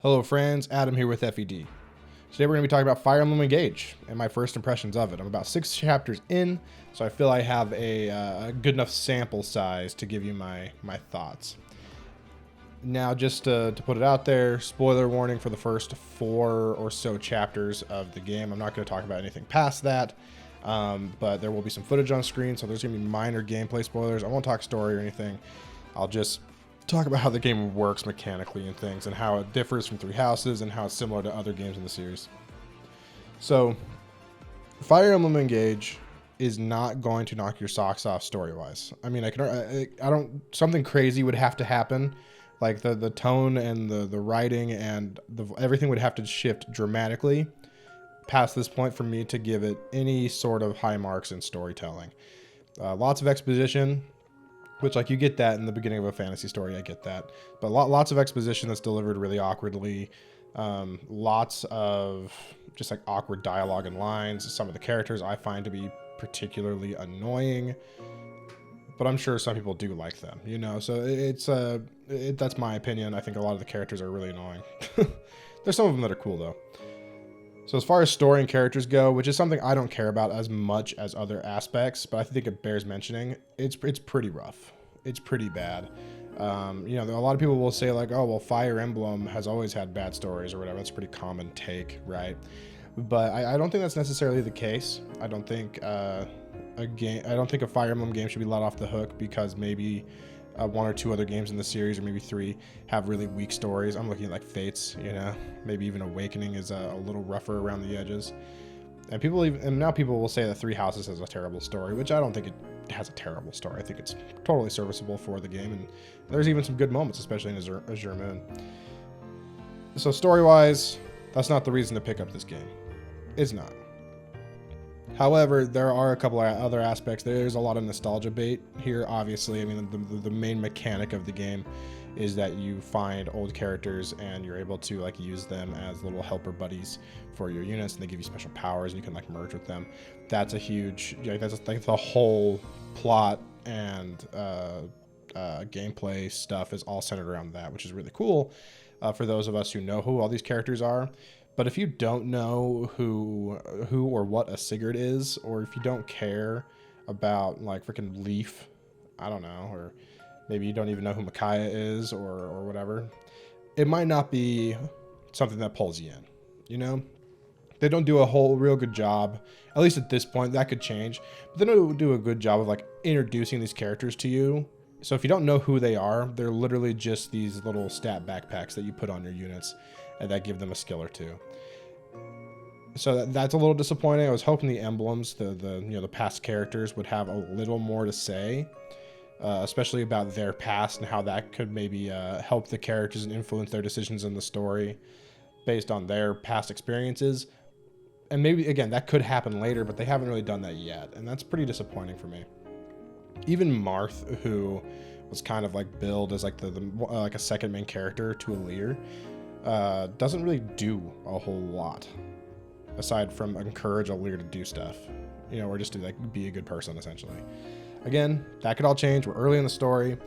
Hello friends, Adam here with FED. Today we're going to be talking about Fire Emblem Engage and my first impressions of it. I'm about 6 chapters in, so I feel I have a good enough sample size to give you my thoughts. Now just to put it out there, spoiler warning for the first 4 or so chapters of the game. I'm not going to talk about anything past that, but there will be some footage on screen, so there's going to be minor gameplay spoilers. I won't talk story or anything. I'll just talk about how the game works mechanically and things, and how it differs from Three Houses and how it's similar to other games in the series. So, Fire Emblem Engage is not going to knock your socks off story-wise. I mean, I don't. Something crazy would have to happen, like the tone and the writing and everything would have to shift dramatically past this point for me to give it any sort of high marks in storytelling. Lots of exposition. Which, like, you get that in the beginning of a fantasy story, I get that. But lots of exposition that's delivered really awkwardly. Lots of just, like, awkward dialogue and lines. Some of the characters I find to be particularly annoying. But I'm sure some people do like them, you know? So that's my opinion. I think a lot of the characters are really annoying. There's some of them that are cool, though. So as far as story and characters go, which is something I don't care about as much as other aspects, but I think it bears mentioning, it's pretty rough. It's pretty bad. You know, a lot of people will say like, oh, well, Fire Emblem has always had bad stories or whatever. That's a pretty common take, right? But I don't think that's necessarily the case. I don't think a Fire Emblem game should be let off the hook because maybe 1 or 2 other games in the series, or maybe 3, have really weak stories. I'm looking at like Fates, you know, maybe even Awakening is a little rougher around the edges. And now people will say that Three Houses has a terrible story, which I don't think it has a terrible story. I think it's totally serviceable for the game, and there's even some good moments, especially in Azure Moon. So story-wise, that's not the reason to pick up this game. It's not. However, there are a couple of other aspects. There's a lot of nostalgia bait here, obviously. I mean, the main mechanic of the game is that you find old characters and you're able to like use them as little helper buddies for your units, and they give you special powers and you can like merge with them. That's a huge, like, that's like the whole plot and gameplay stuff is all centered around that, which is really cool for those of us who know who all these characters are. But if you don't know who or what a Sigurd is, or if you don't care about like freaking Leaf, I don't know, or maybe you don't even know who Micaiah is or whatever, it might not be something that pulls you in, you know? They don't do a whole real good job, at least at this point. That could change, but they don't do a good job of like introducing these characters to you. So if you don't know who they are, they're literally just these little stat backpacks that you put on your units and that give them a skill or two. So that's a little disappointing. I was hoping the emblems, the past characters, would have a little more to say, especially about their past and how that could maybe help the characters and influence their decisions in the story based on their past experiences. And maybe, again, that could happen later, but they haven't really done that yet, and that's pretty disappointing for me. Even Marth, who was kind of like billed as like like a second main character to Alir, doesn't really do a whole lot aside from encourage Alir to do stuff, you know, or just to like be a good person essentially. Again, that could all change. We're early in the story,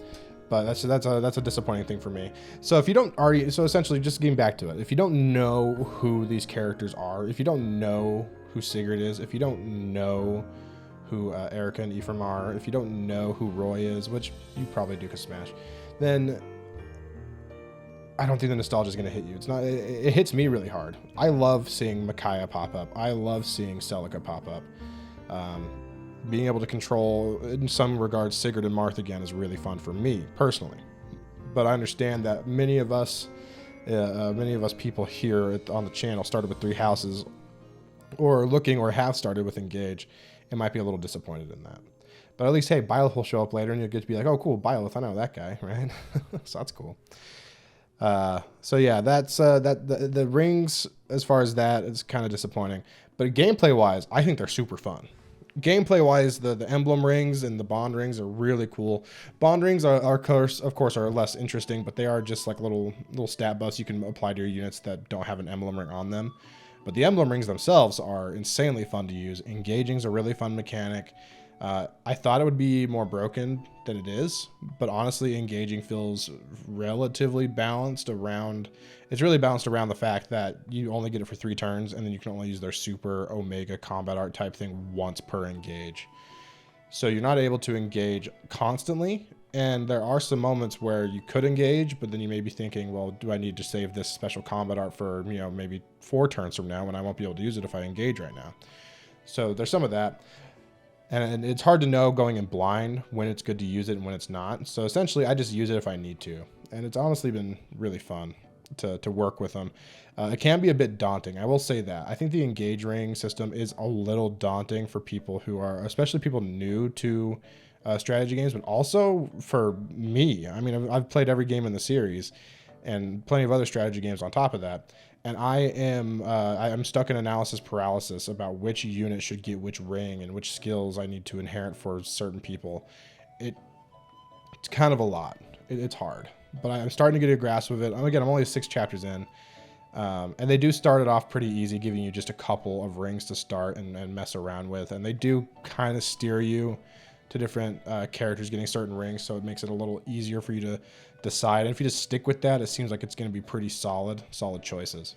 but that's a disappointing thing for me. So if you don't already, so essentially just getting back to it, if you don't know who these characters are, if you don't know who Sigurd is, if you don't know who Erica and Ephraim are, if you don't know who Roy is, which you probably do because Smash, then I don't think the nostalgia is going to hit you. It's not. It hits me really hard. I love seeing Micaiah pop up. I love seeing Celica pop up. Being able to control, in some regards, Sigurd and Marth again is really fun for me personally. But I understand that many of us people here on the channel started with Three Houses, or have started with Engage, and might be a little disappointed in that. But at least, hey, Byleth will show up later, and you'll get to be like, oh, cool, Byleth, I know that guy, right? So that's cool. So yeah, that's the rings, as far as that, is kind of disappointing. But gameplay wise, I think they're super fun. Gameplay wise, the emblem rings and the bond rings are really cool. Bond rings are of course are less interesting, but they are just like little stat buffs you can apply to your units that don't have an emblem ring on them. But the emblem rings themselves are insanely fun to use. Engaging is a really fun mechanic. I thought it would be more broken than it is, but honestly, engaging feels relatively balanced around. It's really balanced around the fact that you only get it for 3 turns, and then you can only use their super Omega combat art type thing once per engage. So you're not able to engage constantly, and there are some moments where you could engage, but then you may be thinking, well, do I need to save this special combat art for, maybe 4 turns from now when I won't be able to use it if I engage right now? So there's some of that. And it's hard to know going in blind when it's good to use it and when it's not. So essentially, I just use it if I need to. And it's honestly been really fun to work with them. It can be a bit daunting, I will say that. I think the engage ring system is a little daunting for people who are, especially people new to strategy games, but also for me. I mean, I've played every game in the series and plenty of other strategy games on top of that. And I'm stuck in analysis paralysis about which unit should get which ring and which skills I need to inherit for certain people. It's kind of a lot. It's hard, but I'm starting to get a grasp of it. I'm only 6 chapters in, and they do start it off pretty easy, giving you just a couple of rings to start and mess around with. And they do kind of steer you to different characters getting certain rings, so it makes it a little easier for you to decide. And if you just stick with that, it seems like it's going to be pretty solid choices.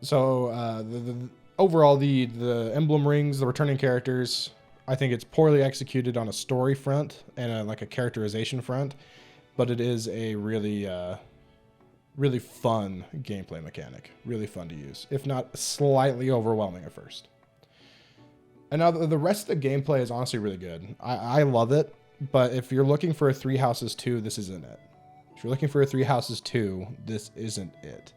So overall, the emblem rings, the returning characters, I think it's poorly executed on a story front and a characterization front, but it is a really really fun gameplay mechanic, really fun to use, if not slightly overwhelming at first. And now the rest of the gameplay is honestly really good. I love it, but if you're looking for a Three Houses 2, this isn't it. If you're looking for a Three Houses 2, this isn't it.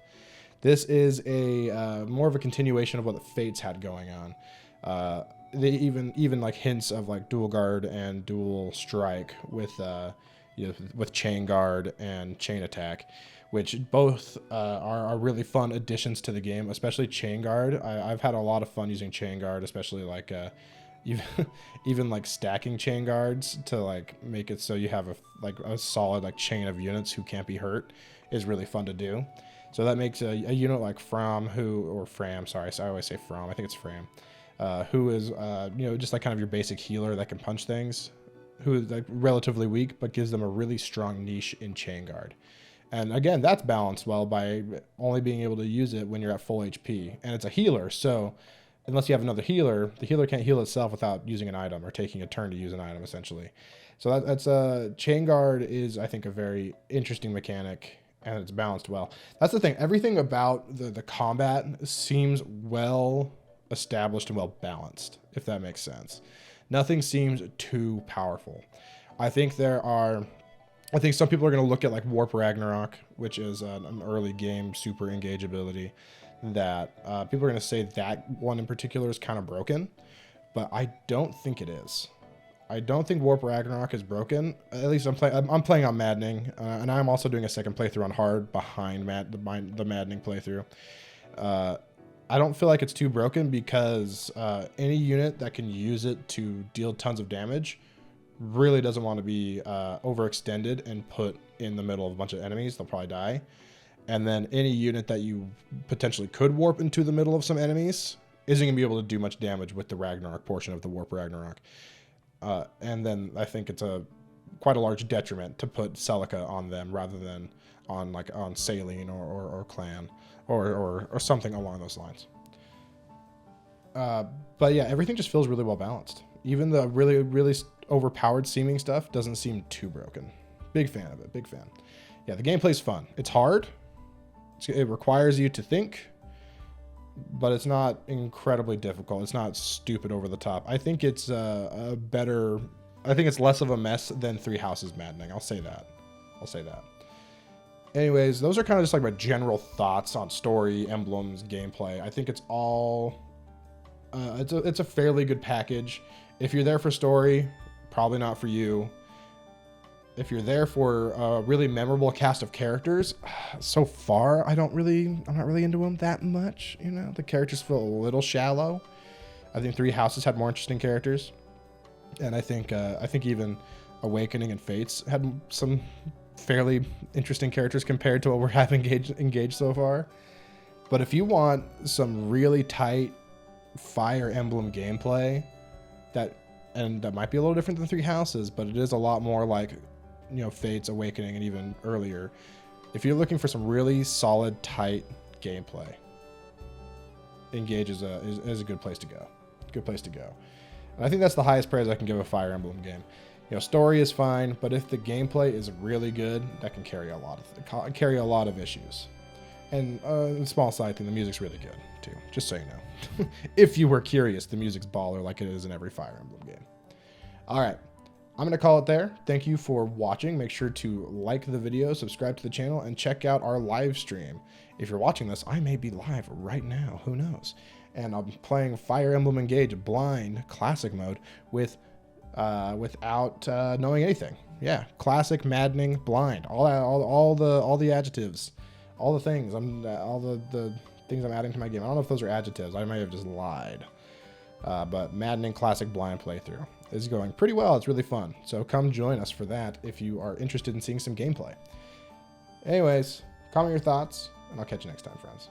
This is a more of a continuation of what the Fates had going on. They even like hints of like dual guard and dual strike with with chain guard and chain attack, which both are really fun additions to the game, especially chain guard. I've had a lot of fun using chain guard, especially like even like stacking chain guards to like make it so you have a solid like chain of units who can't be hurt is really fun to do. So that makes a unit like Fram, sorry, so I always say Fram, I think it's Fram, who is just like kind of your basic healer that can punch things, who is like relatively weak but gives them a really strong niche in chain guard. And again, that's balanced well by only being able to use it when you're at full HP. And it's a healer, so unless you have another healer, the healer can't heal itself without using an item or taking a turn to use an item, essentially. So that's chain guard is, I think, a very interesting mechanic, and it's balanced well. That's the thing. Everything about the combat seems well established and well balanced, if that makes sense. Nothing seems too powerful. I think some people are going to look at like Warp Ragnarok, which is an early game super engage ability that people are going to say that one in particular is kind of broken, but I don't think it is. I don't think Warp Ragnarok is broken. At least I'm playing on Maddening, and I'm also doing a second playthrough on hard behind the Maddening playthrough. I don't feel like it's too broken because any unit that can use it to deal tons of damage really doesn't want to be overextended and put in the middle of a bunch of enemies. They'll probably die. And then any unit that you potentially could warp into the middle of some enemies isn't going to be able to do much damage with the Ragnarok portion of the Warp Ragnarok. And then I think it's quite a large detriment to put Celica on them rather than on Saline or Clan or something along those lines. But yeah, everything just feels really well balanced. Even the really, really overpowered seeming stuff doesn't seem too broken. Big fan of it. Big fan. Yeah, the gameplay's fun. It's hard. It requires you to think, but it's not incredibly difficult. It's not stupid over the top. I think it's I think it's less of a mess than Three Houses Maddening. I'll say that. Anyways, those are kind of just like my general thoughts on story, emblems, gameplay. I think it's all it's a fairly good package. If you're there for story, probably not for you. If you're there for a really memorable cast of characters, so far I'm not really into them that much. The characters feel a little shallow. I think Three Houses had more interesting characters, and I think even Awakening and Fates had some fairly interesting characters compared to what we have engaged so far. But if you want some really tight Fire Emblem gameplay and that might be a little different than Three Houses, but it is a lot more like, you know, Fate's Awakening and even earlier. If you're looking for some really solid, tight gameplay, Engage is a good place to go. Good place to go. And I think that's the highest praise I can give a Fire Emblem game. You know, story is fine, but if the gameplay is really good, that can carry a lot of issues. And small side thing, the music's really good too. Just so you know, if you were curious, the music's baller like it is in every Fire Emblem game. All right, I'm gonna call it there. Thank you for watching. Make sure to like the video, subscribe to the channel, and check out our live stream. If you're watching this, I may be live right now. Who knows? And I'm playing Fire Emblem Engage blind classic mode without knowing anything. Yeah, classic, maddening, blind. All the adjectives, all the things. All the things I'm adding to my game. I don't know if those are adjectives. I may have just lied. But maddening, classic, blind playthrough is going pretty well. It's really fun. So come join us for that if you are interested in seeing some gameplay. Anyways, comment your thoughts, and I'll catch you next time, friends.